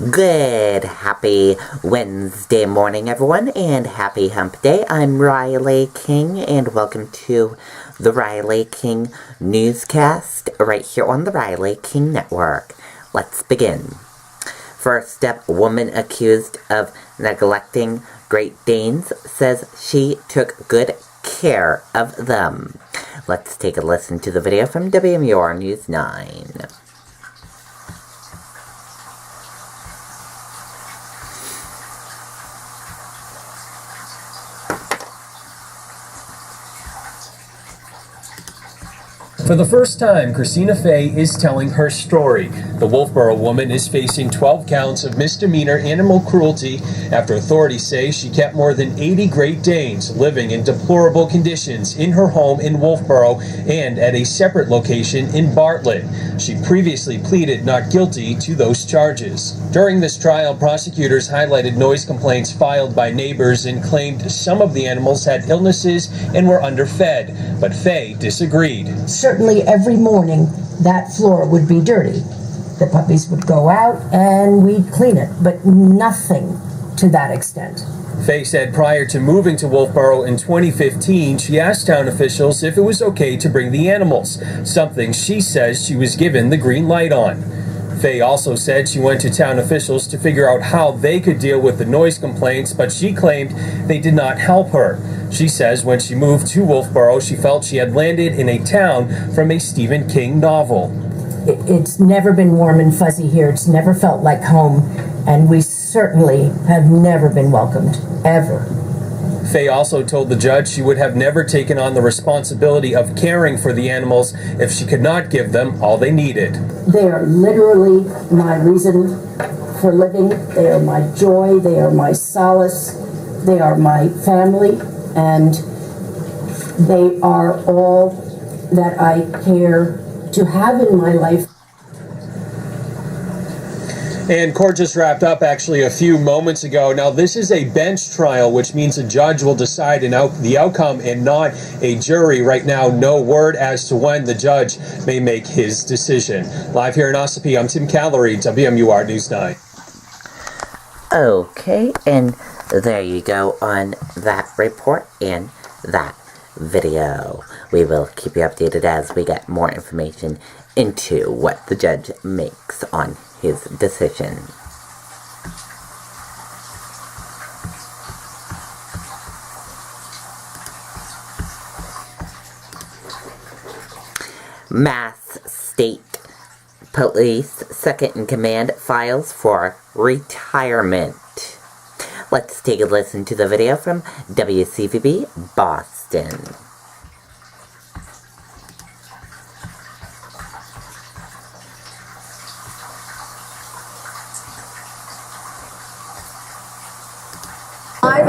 Good, happy Wednesday morning, everyone, and happy hump day. I'm Riley King, and welcome to the Riley King Newscast, right here on the Riley King Network. Let's begin. First up, woman accused of neglecting Great Danes says she took good care of them. Let's take a listen to the video from WMUR News 9. For the first time, Christina Fays is telling her story. The Wolfboro woman is facing 12 counts of misdemeanor animal cruelty after authorities say she kept more than 80 Great Danes living in deplorable conditions in her home in Wolfboro and at a separate location in Bartlett. She previously pleaded not guilty to those charges. During this trial, prosecutors highlighted noise complaints filed by neighbors and claimed some of the animals had illnesses and were underfed, but Fays disagreed. Certainly every morning that floor would be dirty. The puppies would go out and we'd clean it, but nothing to that extent. Fays said prior to moving to Wolfboro in 2015, she asked town officials if it was okay to bring the animals, something she says she was given the green light on. Fays also said she went to town officials to figure out how they could deal with the noise complaints, but she claimed they did not help her. She says when she moved to Wolfboro, she felt she had landed in a town from a Stephen King novel. It's never been warm and fuzzy here. It's never felt like home, and we certainly have never been welcomed, ever. Fays also told the judge she would have never taken on the responsibility of caring for the animals if she could not give them all they needed. They are literally my reason for living. They are my joy. They are my solace. They are my family. And they are all that I care to have in my life. And court just wrapped up actually a few moments ago. Now, this is a bench trial, which means a judge will decide the outcome and not a jury. Right now, no word as to when the judge may make his decision. Live here in Ossipee, I'm Tim Callery, WMUR News 9. Okay, and there you go on that report and that video. We will keep you updated as we get more information into what the judge makes on his decision. Mass State Police second in command files for retirement. Let's take a listen to the video from WCVB Boston.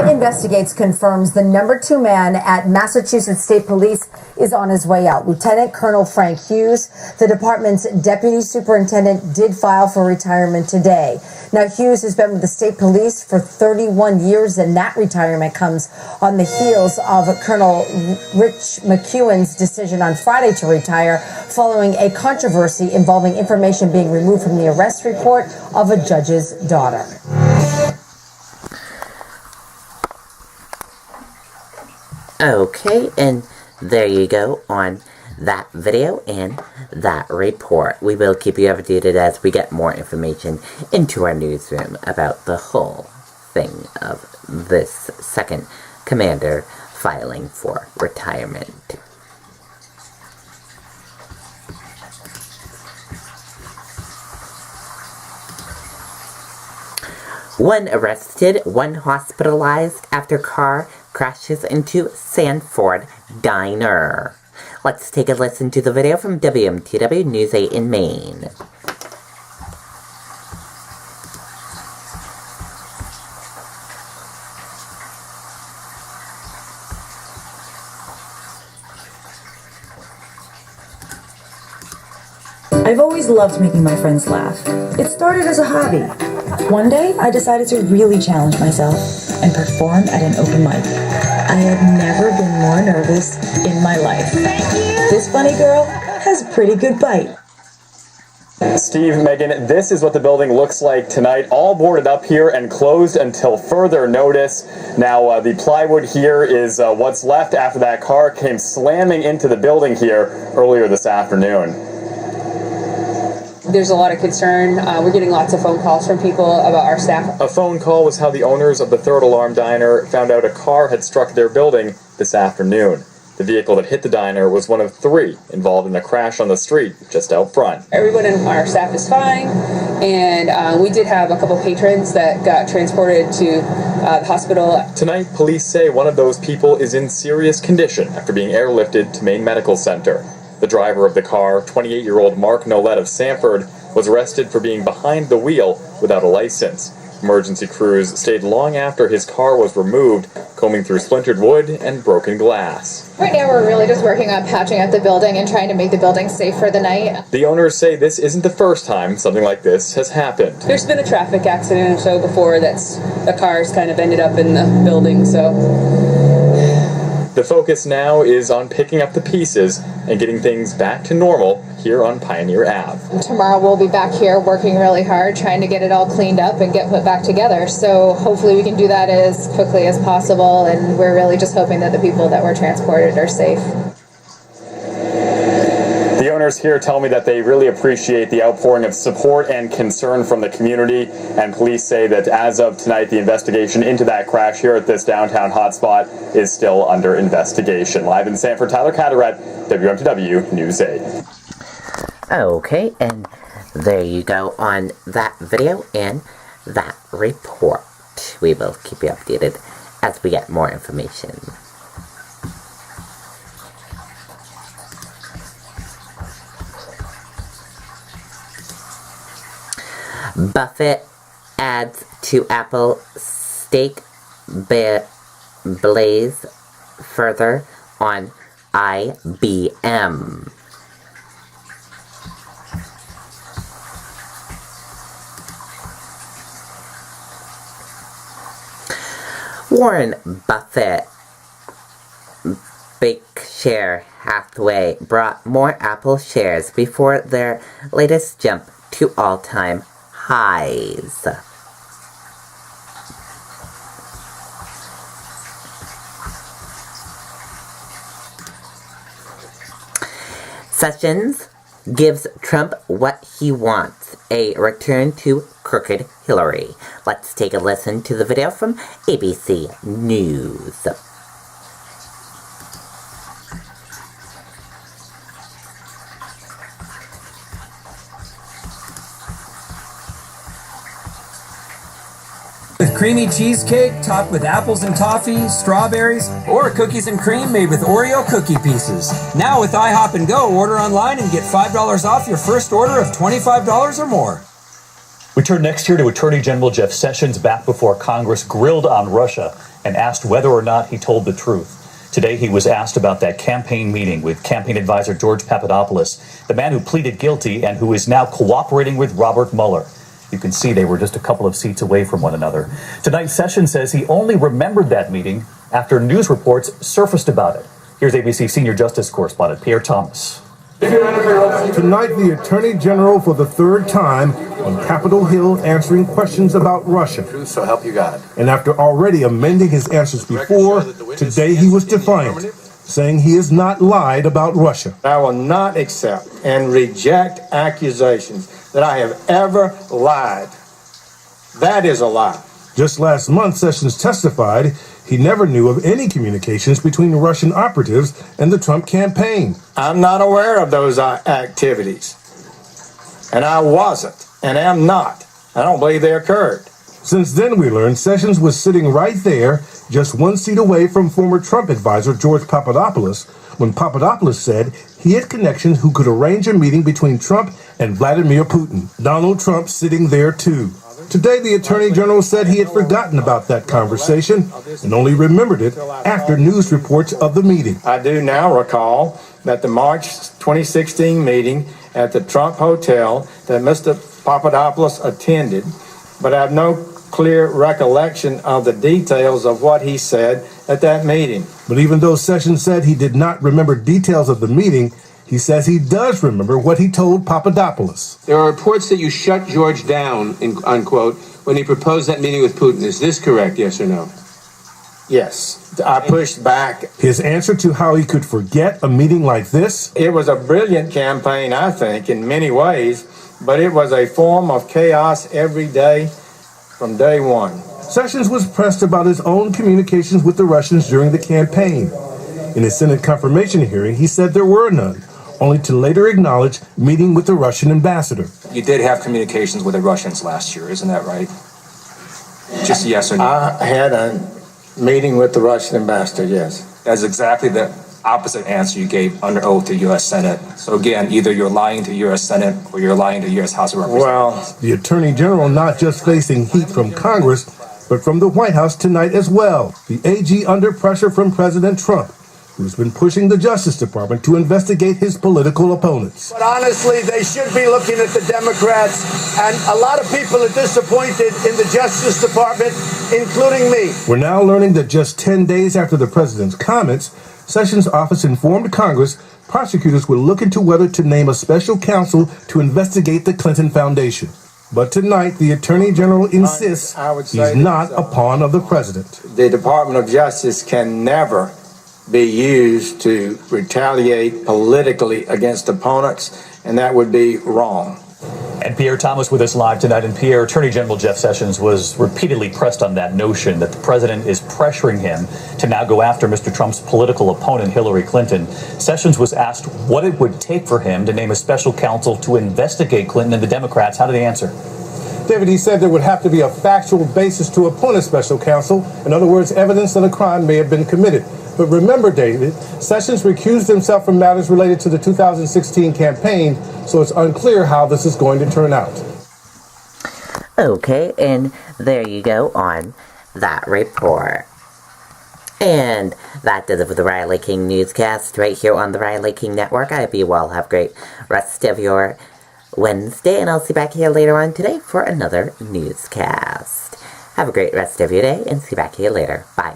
Investigates confirms the number 2 man at Massachusetts State Police is on his way out. Lieutenant Colonel Frank Hughes, the department's deputy superintendent, did file for retirement today. Now, Hughes has been with the state police for 31 years, and that retirement comes on the heels of Colonel Rich McEwen's decision on Friday to retire following a controversy involving information being removed from the arrest report of a judge's daughter. Okay, and there you go on that video and that report. We will keep you updated as we get more information into our newsroom about the whole thing of this second commander filing for retirement. One arrested, one hospitalized after car crashes into Sanford diner. Let's take a listen to the video from WMTW News 8 in Maine. I've always loved making my friends laugh. It started as a hobby. One day, I decided to really challenge myself and perform at an open mic. I had never been more nervous in my life. This funny girl has a pretty good bite. Steve, Megan, this is what the building looks like tonight, all boarded up here and closed until further notice. Now, the plywood here is what's left after that car came slamming into the building here earlier this afternoon. There's a lot of concern. We're getting lots of phone calls from people about our staff. A phone call was how the owners of the Third Alarm Diner found out a car had struck their building this afternoon. The vehicle that hit the diner was one of 3 involved in a crash on the street just out front. Everyone in our staff is fine, and we did have a couple patrons that got transported to the hospital. Tonight, police say one of those people is in serious condition after being airlifted to Maine Medical Center. The driver of the car, 28-year-old Mark Nolet of Sanford, was arrested for being behind the wheel without a license. Emergency crews stayed long after his car was removed, combing through splintered wood and broken glass. Right now we're really just working on patching up the building and trying to make the building safe for the night. The owners say this isn't the first time something like this has happened. There's been a traffic accident or so before that's the cars kind of ended up in the building, so. The focus now is on picking up the pieces and getting things back to normal here on Pioneer Ave. Tomorrow we'll be back here working really hard, trying to get it all cleaned up and get put back together. So hopefully we can do that as quickly as possible, and we're really just hoping that the people that were transported are safe. The owners here tell me that they really appreciate the outpouring of support and concern from the community, and police say that as of tonight, the investigation into that crash here at this downtown hotspot is still under investigation. Live in Sanford, Tyler Catterat, WMTW News 8. Okay, and there you go on that video and that report. We will keep you updated as we get more information. Buffett adds to Apple stake blaze further on IBM. Warren Buffett, Berkshire Hathaway brought more Apple shares before their latest jump to all-time highs. Sessions gives Trump what he wants, a return to crooked Hillary. Let's take a listen to the video from ABC News. With creamy cheesecake topped with apples and toffee, strawberries, or cookies and cream made with Oreo cookie pieces. Now with iHop and Go, order online and get $5 off your first order of $25 or more. We turn next here to Attorney General Jeff Sessions back before Congress grilled on Russia and asked whether or not he told the truth. Today he was asked about that campaign meeting with campaign advisor George Papadopoulos, the man who pleaded guilty and who is now cooperating with Robert Mueller. You can see they were just a couple of seats away from one another. Tonight, Sessions says he only remembered that meeting after news reports surfaced about it. Here's ABC Senior Justice Correspondent Pierre Thomas. Tonight, the Attorney General for the third time on Capitol Hill answering questions about Russia. So help you God. And after already amending his answers before, today he was defiant, saying he has not lied about Russia. I will not accept and reject accusations that I have ever lied. That is a lie. Just last month, Sessions testified he never knew of any communications between Russian operatives and the Trump campaign. I'm not aware of those activities. And I wasn't, and am not. I don't believe they occurred. Since then, we learned Sessions was sitting right there, just one seat away from former Trump advisor George Papadopoulos, when Papadopoulos said he had connections who could arrange a meeting between Trump and Vladimir Putin. Donald Trump sitting there too. Today, the Attorney General said he had forgotten about that conversation and only remembered it after news reports of the meeting. I do now recall that the March 2016 meeting at the Trump Hotel that Mr. Papadopoulos attended, but I have no clear recollection of the details of what he said at that meeting. But even though Sessions said he did not remember details of the meeting, He says he does remember what he told Papadopoulos. There are reports that you shut George down, unquote, when he proposed that meeting with Putin. Is this correct, yes or no? Yes, I pushed back. His answer to how he could forget a meeting like this? It was a brilliant campaign, I think, in many ways, but it was a form of chaos every day from day one. Sessions was pressed about his own communications with the Russians during the campaign. In his Senate confirmation hearing, he said there were none, only to later acknowledge meeting with the Russian ambassador. You did have communications with the Russians last year, isn't that right? Just yes or no? I had a meeting with the Russian ambassador, yes. That's exactly the opposite answer you gave under oath to U.S. Senate. So again, either you're lying to U.S. Senate or you're lying to U.S. House of Representatives. Well, the Attorney General not just facing heat from Congress, but from the White House tonight as well. The AG under pressure from President Trump, who's been pushing the Justice Department to investigate his political opponents. But honestly, they should be looking at the Democrats, and a lot of people are disappointed in the Justice Department, including me. We're now learning that just 10 days after the president's comments, Sessions' office informed Congress prosecutors were looking into whether to name a special counsel to investigate the Clinton Foundation. But tonight, the Attorney General insists he's not a pawn of the president. The Department of Justice can never be used to retaliate politically against opponents, and that would be wrong. And Pierre Thomas with us live tonight. And Pierre, Attorney General Jeff Sessions was repeatedly pressed on that notion that the president is pressuring him to now go after Mr. Trump's political opponent, Hillary Clinton. Sessions was asked what it would take for him to name a special counsel to investigate Clinton and the Democrats. How did he answer? David, he said there would have to be a factual basis to appoint a special counsel. In other words, evidence that a crime may have been committed. But remember, David, Sessions recused himself from matters related to the 2016 campaign, so it's unclear how this is going to turn out. Okay, and there you go on that report. And that does it for the Riley King Newscast right here on the Riley King Network. I hope you all have a great rest of your Wednesday, and I'll see you back here later on today for another newscast. Have a great rest of your day, and see you back here later. Bye.